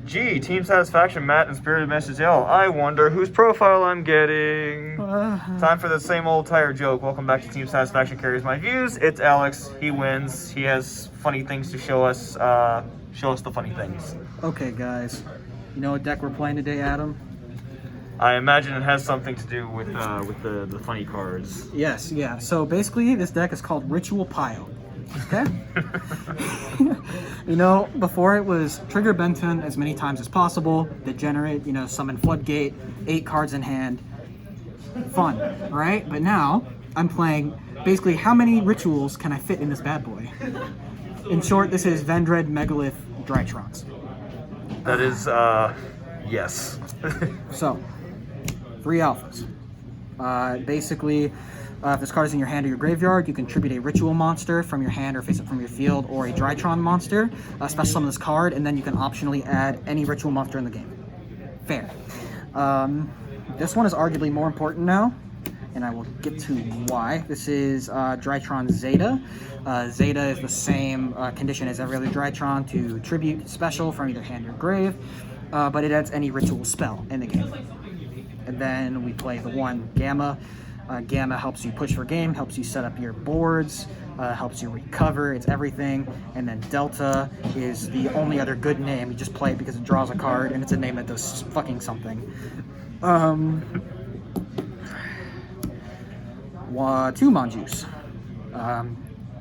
Gee, Team Satisfaction, Matt, and Spirited Message L. I wonder whose profile I'm getting. Time for the same old tired joke. Welcome back to Team Satisfaction Carries My Views. It's Alex. He wins. He has funny things to show us. Show us the funny things. Okay, guys. You know what deck we're playing today, Adam? I imagine it has something to do with the funny cards. Yes, yeah. So basically, this deck is called Ritual Pile. Okay? You know, before it was trigger Benton as many times as possible, degenerate, summon Floodgate, 8 cards in hand. Fun, right? But now, I'm playing basically how many rituals can I fit in this bad boy? In short, this is Vendread Megalith Drytrons. That is, yes. So, 3 alphas. Basically, if this card is in your hand or your graveyard, you can tribute a ritual monster from your hand or face up from your field, or a Drytron monster, special summon this card, and then you can optionally add any ritual monster in the game. Fair. This one is arguably more important now, and I will get to why. This is Drytron Zeta. Zeta is the same condition as every other Drytron to tribute special from either hand or grave, but it adds any ritual spell in the game. And then we play the one Gamma. Gamma helps you push for game, helps you set up your boards, helps you recover, it's everything. And then Delta is the only other good name. You just play it because it draws a card, and it's a name that does fucking something. 2 Monjuice.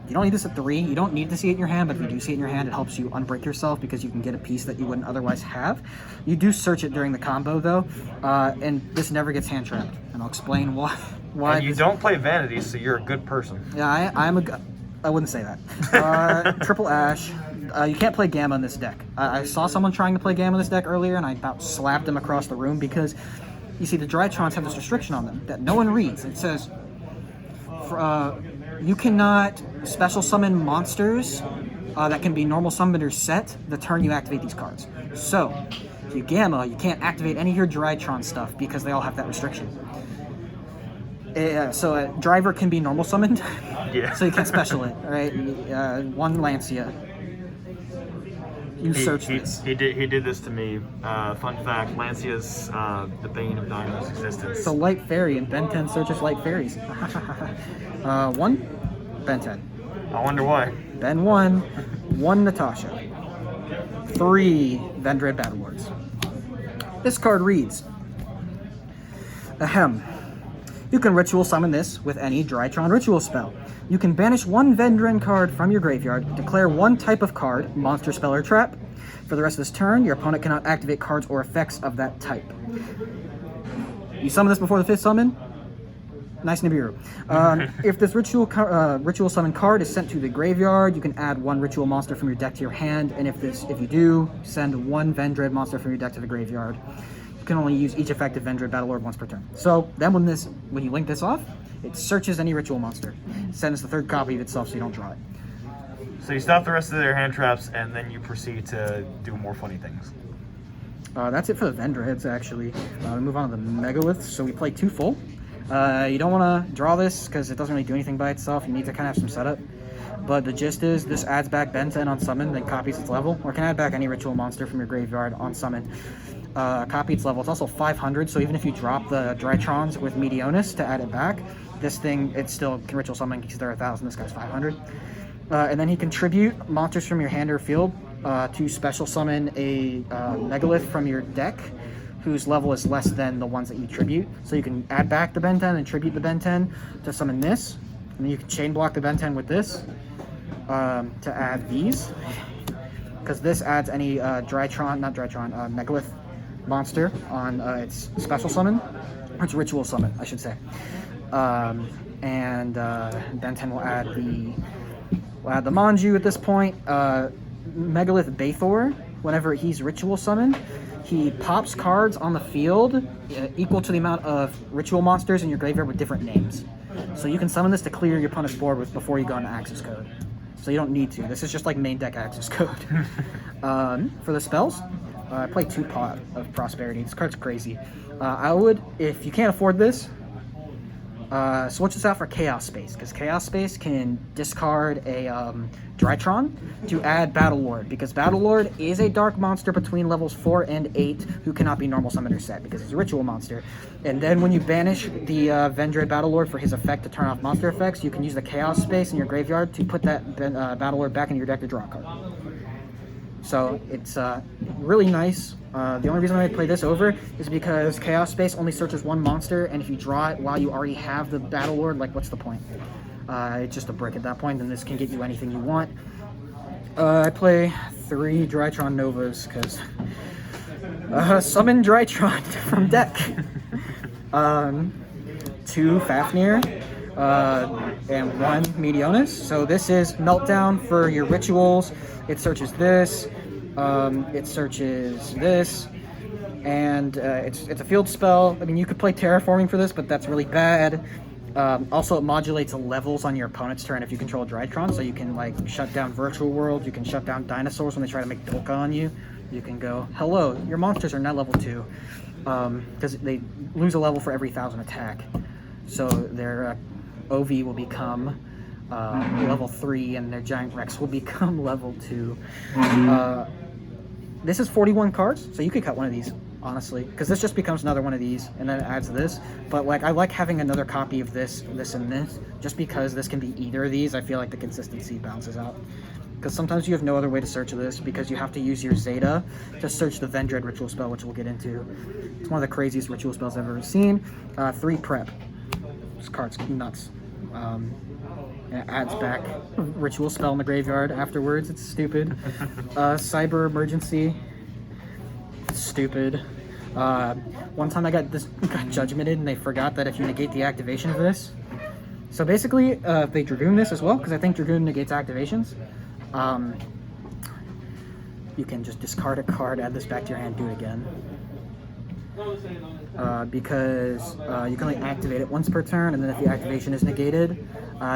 You don't need this at 3. You don't need to see it in your hand, but if you do see it in your hand, it helps you unbreak yourself because you can get a piece that you wouldn't otherwise have. You do search it during the combo, though, and this never gets hand trapped, and I'll explain why. And you don't play Vanity, so you're a good person. Yeah, I wouldn't say that. Triple Ash. You can't play Gamma in this deck. I saw someone trying to play Gamma in this deck earlier, and I about slapped him across the room because, you see, the Drytrons have this restriction on them that no one reads. It says, you cannot special summon monsters that can be normal summoned or set the turn you activate these cards. So, if you Gamma, you can't activate any of your Drytron stuff because they all have that restriction. So a driver can be normal summoned, Yeah. so you can't special it, right? 1 Lancia. You search this. He did this to me. Fun fact: Lancia's the bane of Dino's existence. It's a light fairy, and Ben 10 searches light fairies. 1, Ben 10. I wonder why. Ben 1, 1 Natasha. 3 Vendread Battlelords. This card reads, Ahem. You can ritual summon this with any Drytron ritual spell. You can banish 1 Vendread card from your graveyard, declare 1 type of card, monster, spell, or trap. For the rest of this turn, your opponent cannot activate cards or effects of that type. You summon this before the 5th summon? Nice Nibiru. If this ritual summon card is sent to the graveyard, you can add 1 ritual monster from your deck to your hand, and if you do, send 1 Vendread monster from your deck to the graveyard. You can only use each effective Vendread Battlelord once per turn. So then when you link this off, it searches any ritual monster. It sends the 3rd copy of itself so you don't draw it. So you stop the rest of their hand traps, and then you proceed to do more funny things. That's it for the Vendreads, actually. We move on to the Megaliths. So we play 2 full. You don't want to draw this because it doesn't really do anything by itself. You need to kind of have some setup. But the gist is, this adds back Ben 10 on summon, then copies its level, or can add back any ritual monster from your graveyard on summon. Copy its level. It's also 500, so even if you drop the Drytrons with Medionis to add it back, this thing, it still can ritual summon because they're 1,000, this guy's 500. And then he can tribute monsters from your hand or field to special summon a Megalith from your deck, whose level is less than the ones that you tribute. So you can add back the Ben 10 and tribute the Ben 10 to summon this, and then you can chain block the Ben 10 with this to add these, because this adds any Megalith monster on its special summon, or its ritual summon, I should say. Ben 10 will add the Manju at this point. Megalith Bathor, whenever he's ritual summoned, he pops cards on the field equal to the amount of ritual monsters in your graveyard with different names. So you can summon this to clear your opponent's board before you go into Axis Code. So you don't need to. This is just like main deck Axis Code. For the spells, I play 2 Pot of Prosperity. This card's crazy. I would, if you can't afford this, Switch this out for Chaos Space, because Chaos Space can discard a Drytron to add Battle Lord, because Battle Lord is a dark monster between levels 4 and 8 who cannot be normal summon or set, because it's a ritual monster. And then when you banish the Vendread Battle Lord for his effect to turn off monster effects, you can use the Chaos Space in your graveyard to put that Battle Lord back in your deck to draw a card. So it's really nice. The only reason I play this over is because Chaos Space only searches one monster, and if you draw it while you already have the Battle Lord, like, what's the point? It's just a brick at that point, and this can get you anything you want. I play 3 Drytron Novas, because summon Drytron from deck. 2 Fafnir, and 1 Meteonis. So this is Meltdown for your rituals. It searches this, it searches this, and it's a field spell. I mean, you could play Terraforming for this, but that's really bad. Also, it modulates levels on your opponent's turn if you control Drytron, so you can, like, shut down Virtual World, you can shut down dinosaurs when they try to make Dolka on you. You can go, hello, your monsters are now level 2, because they lose a level for every 1,000 attack. So their OV will become level 3, and their Giant Rex will become level 2. This is 41 cards, so you could cut one of these, honestly, because this just becomes another one of these, and then it adds this. But, like, I like having another copy of this, this, and this, just because this can be either of these. I feel like the consistency balances out. Because sometimes you have no other way to search this, because you have to use your Zeta to search the Vendread ritual spell, which we'll get into. It's one of the craziest ritual spells I've ever seen. 3 prep. This card's nuts. And it adds back a ritual spell in the graveyard afterwards. It's stupid. Cyber Emergency. It's stupid. One time I got judgmented, and they forgot that if you negate the activation of this. So basically, they Dragoon this as well, because I think Dragoon negates activations. You can just discard a card, add this back to your hand, do it again. Because you can only activate it once per turn, and then if the activation is negated,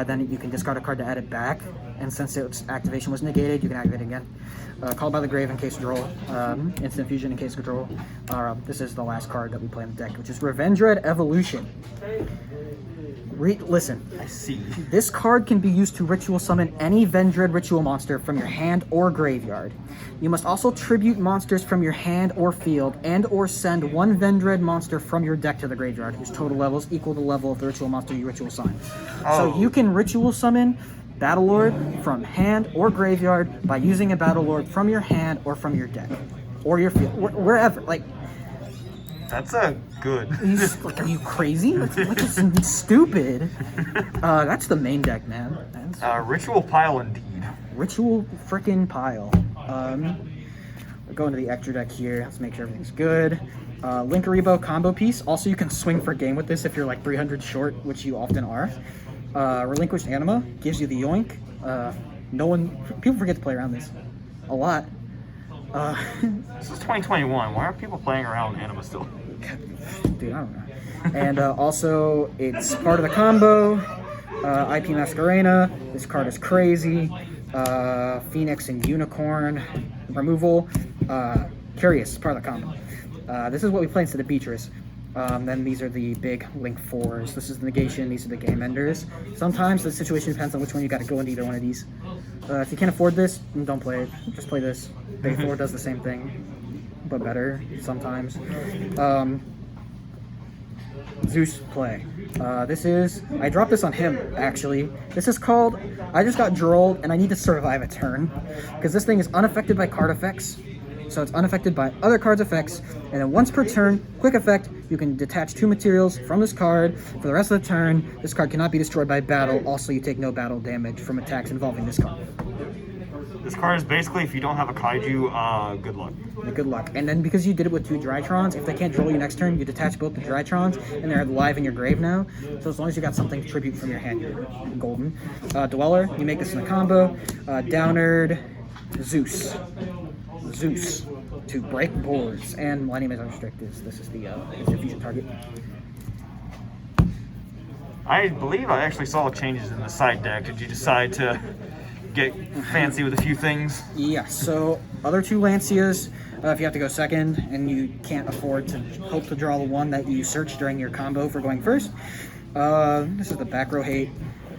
then you can discard a card to add it back, and since its activation was negated, you can activate it again. Called by the Grave in case of draw, Instant Fusion in case of draw. This is the last card that we play in the deck, which is Revendread Evolution. Listen. I see. This card can be used to ritual summon any Vendread ritual monster from your hand or graveyard. You must also tribute monsters from your hand or field, and or send 1 Vendread monster from your deck to the graveyard, whose total level is equal to the level of the ritual monster you ritual summon. So you can ritual summon Battle Lord from hand or graveyard by using a Battle Lord from your hand or from your deck. Or your field, wherever. Like, that's a good. Are you crazy? That's stupid. That's the main deck, man. Ritual pile indeed. Ritual frickin' pile. We're going to the extra deck here. Let's make sure everything's good. Linkaribo combo piece. Also, you can swing for game with this if you're like 300 short, which you often are. Relinquished Anima gives you the yoink. People forget to play around this a lot. This is 2021. Why aren't people playing around with Anima still? Dude, I don't know. And also, it's part of the combo. IP Masquerena. This card is crazy. Phoenix and Unicorn removal. Curious, part of the combo. This is what we play instead of Beatrice. Then these are the big Link 4s. This is the negation, these are the game enders. Sometimes the situation depends on which one you got to go into either one of these. If you can't afford this, don't play it. Just play this. Bay 4 does the same thing, but better sometimes. Zeus play. I dropped this on him, actually. This is called, I just got drolled and I need to survive a turn. Because this thing is unaffected by card effects. So it's unaffected by other cards' effects, and then once per turn, quick effect, you can detach 2 materials from this card. For the rest of the turn, this card cannot be destroyed by battle. Also, you take no battle damage from attacks involving this card. This card is basically, if you don't have a Kaiju, good luck. Good luck. And then because you did it with 2 Drytrons, if they can't draw you next turn, you detach both the Drytrons, and they're live in your grave now. So as long as you got something to tribute from your hand, you're golden. Dweller, you make this in a combo. Downerd, Zeus to break boards, and my name is unrestricted. This is the fusion target. I believe I actually saw changes in the side deck. Did you decide to get fancy with a few things? Yeah, so other 2 Lancias, if you have to go second and you can't afford to hope to draw the one that you search during your combo for going first, This is the back row hate,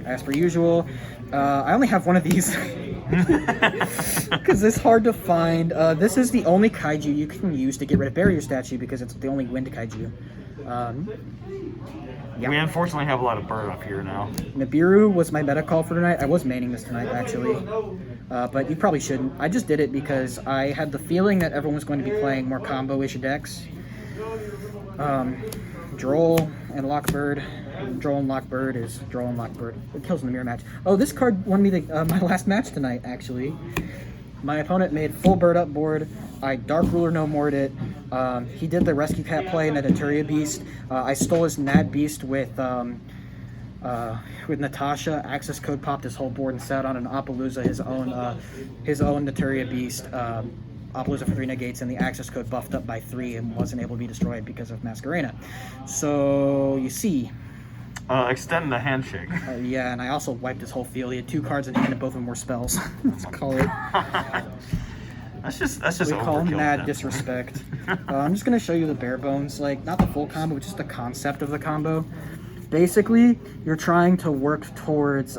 as per usual. I only have one of these because it's hard to find. This is the only kaiju you can use to get rid of Barrier Statue because it's the only wind kaiju. We unfortunately have a lot of bird up here now. Nibiru was my meta call for tonight. I was maining this tonight, actually. But you probably shouldn't. I just did it because I had the feeling that everyone was going to be playing more combo-ish decks. Droll and Lockbird. Droll and Lockbird is Droll and Lockbird. It kills in the mirror match. Oh, this card won me my last match tonight, actually. My opponent made full bird up board. I Dark Ruler no more'd it. He did the Rescue Cat play in the Naturia Beast. I stole his Nad Beast with Natasha. Access code popped his whole board and sat on an Appaloosa, his own Naturia Beast. Appaloosa for 3 negates, and the access code buffed up by 3 and wasn't able to be destroyed because of Masquerena. So you see. Extend the handshake. Yeah, and I also wiped his whole field. He had 2 cards in hand and both of them were spells. Let's call it. That's just we call him mad then. disrespect. I'm just gonna show you the bare bones, like not the full combo, but just the concept of the combo. Basically, you're trying to work towards.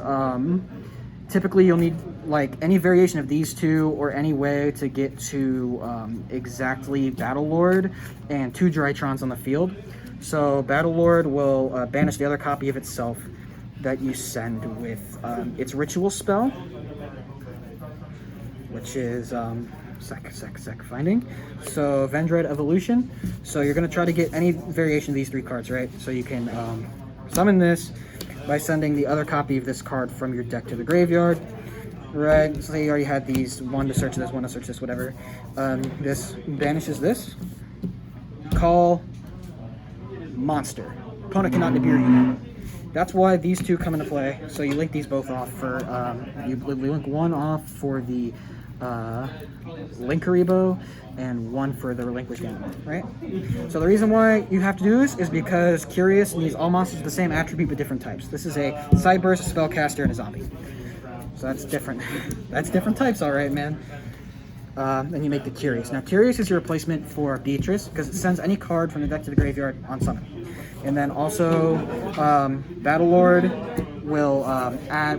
Typically, you'll need like any variation of these two or any way to get to exactly Battlelord and 2 Drytrons on the field. So Battlelord will banish the other copy of itself that you send with its ritual spell, which is finding. So Vendread Evolution. So you're gonna try to get any variation of these 3 cards, right? So you can summon this by sending the other copy of this card from your deck to the graveyard, right? So you already had these, 1 to search this, 1 to search this, whatever. This banishes this. Call monster. Opponent cannot Nibiru you. That's why these 2 come into play. So you link these both off for, you link 1 off for the Linkaribo and 1 for the Relinquished Animal, right? So the reason why you have to do this is because Curious needs all monsters of the same attribute but different types. This is a Sideburst, a Spellcaster, and a Zombie. So that's different. That's different types, all right, man. Then you make the Curious. Now, Curious is your replacement for Beatrice because it sends any card from the deck to the graveyard on summon. And then also, Battlelord will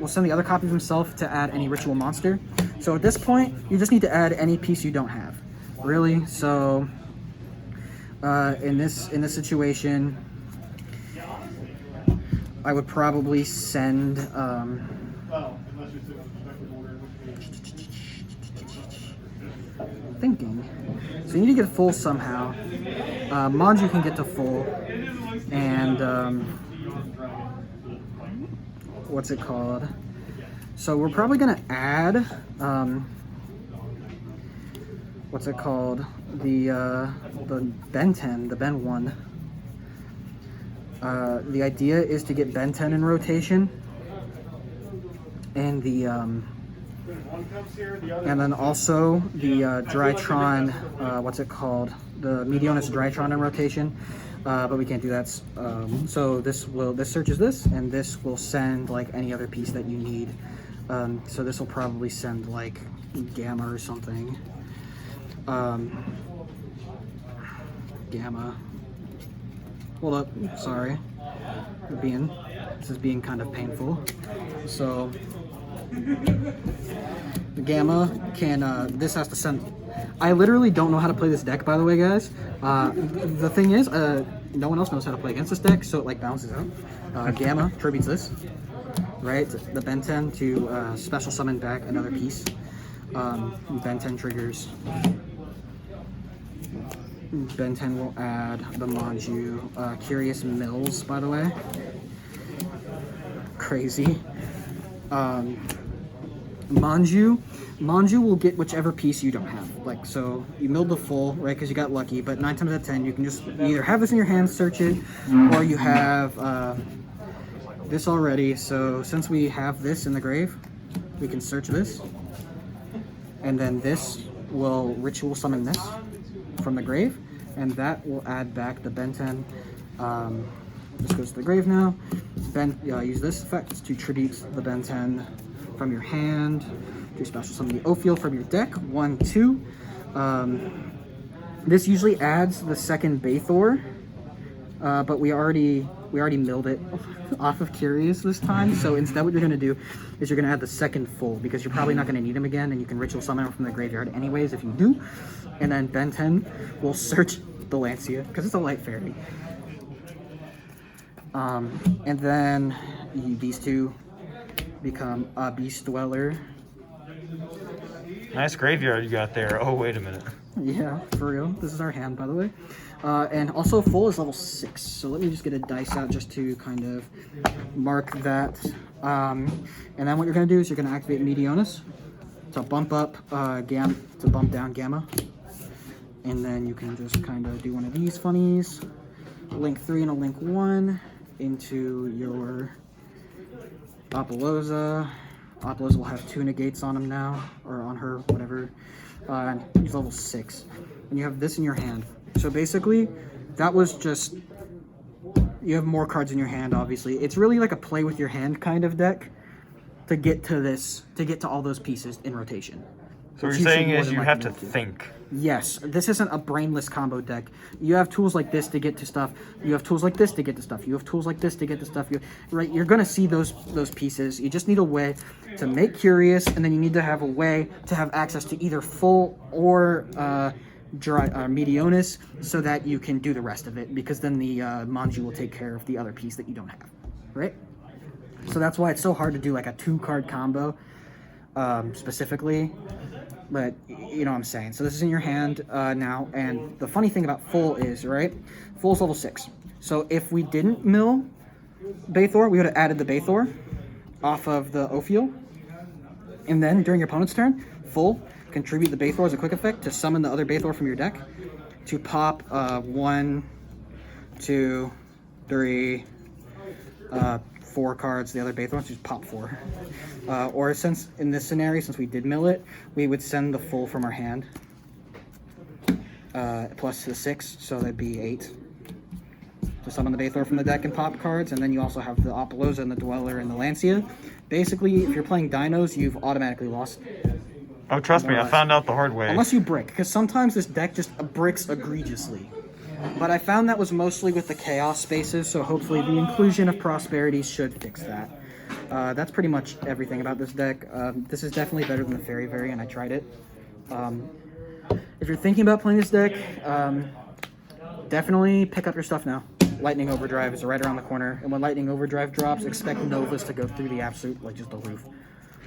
will send the other copy of himself to add any ritual monster. So at this point, you just need to add any piece you don't have, really. So in this situation, I would probably send. Thinking. So you need to get full somehow. Manju can get to full, and what's it called? So we're probably gonna add what's it called? The Ben 10, the Ben 1. The idea is to get Ben 10 in rotation, and the and then also the Drytron, what's it called? The Meteonis Drytron in rotation, but we can't do that. So this searches this, and this will send like any other piece that you need. So this will probably send like Gamma or something. Gamma. Hold up, sorry. This is being kind of painful. So the Gamma can, this has to send. I literally don't know how to play this deck, by the way, guys. The thing is, no one else knows how to play against this deck, so it like balances out. Gamma tributes this, right? The Ben 10 to special summon back another piece. Ben 10 triggers. Ben 10 will add the Manju. Curious Mills, by the way. Crazy. Manju will get whichever piece you don't have. Like, so you milled the full, right, because you got lucky, but 9 times out of 10, you can just either have this in your hand, search it, or you have this already. So since we have this in the grave, we can search this, and then this will ritual summon this from the grave, and that will add back the Ben 10. This goes to the grave now. Use this effect to tribute the Ben 10 from your hand. Do special summon the Ophiel from your deck. 1, 2. This usually adds the second Bathor but we already milled it off of Curious this time. So instead, what you're gonna do is you're gonna add the second full because you're probably not gonna need him again, and you can ritual summon him from the graveyard anyways if you do. And then Ben 10 will search the Lancia because it's a light fairy. And then these two become a Beast Dweller. Nice graveyard you got there. Oh, wait a minute. Yeah, for real. This is our hand, by the way. And also, full is level 6. So let me just get a dice out just to kind of mark that. And then what you're going to do is you're going to activate Meteonis to bump up to bump down Gamma. And then you can just kind of do one of these funnies. Link 3 and a link 1 into your Apollousa. Apollousa will have 2 negates on him now, or on her, whatever. And he's level 6. And you have this in your hand. So basically, that was just... You have more cards in your hand, obviously. It's really like a play with your hand kind of deck to get to this, to get to all those pieces in rotation. So what you're saying is you have to think. Yes, this isn't a brainless combo deck. You have tools like this to get to stuff. You have tools like this to get to stuff. You have tools like this to get to stuff. You're gonna see those pieces. You just need a way to make Curious, and then you need to have a way to have access to either full or Meteonis, so that you can do the rest of it. Because then the Manju will take care of the other piece that you don't have, right? So that's why it's so hard to do like a 2-card combo specifically. But you know what I'm saying. So this is in your hand now, and the funny thing about full is, right? Full is level 6. So if we didn't mill Bathor, we would have added the Bathor off of the Ophiel. And then during your opponent's turn, full, contribute the Bathor as a quick effect to summon the other Bathor from your deck to pop 1, 2, 3, 4 cards, the other Bathor, just pop 4. Or since in this scenario, since we did mill it, we would send the full from our hand plus the 6, so that'd be 8 to summon the Bathor from the deck and pop cards. And then you also have the Apollousa and the Dweller and the Lancia. Basically, if you're playing Dinos, you've automatically lost. Oh, trust me, I found out the hard way. Unless you brick, because sometimes this deck just bricks egregiously. But I found that was mostly with the chaos spaces, so hopefully the inclusion of prosperity should fix that. That's pretty much everything about this deck. This is definitely better than the Fairy variant. I tried it. If you're thinking about playing this deck, definitely pick up your stuff now. Lightning Overdrive is right around the corner, and when Lightning Overdrive drops, expect Novas to go through the absolute, like, just the roof.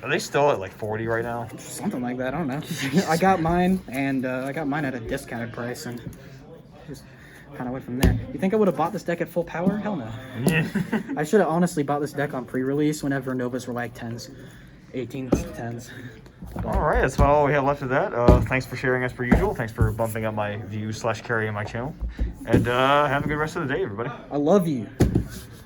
Are they still at like 40 right now? Something like that, I don't know. I got mine, and I got mine at a discounted price, and just kind of went from there. You think I would have bought this deck at full power? Hell no. Yeah. I should have honestly bought this deck on pre-release whenever Novas were like 10s, 18s, 10s. All right, that's about all we have left of that. Thanks for sharing as per usual. Thanks for bumping up my views / carrying my channel. And have a good rest of the day, everybody. I love you.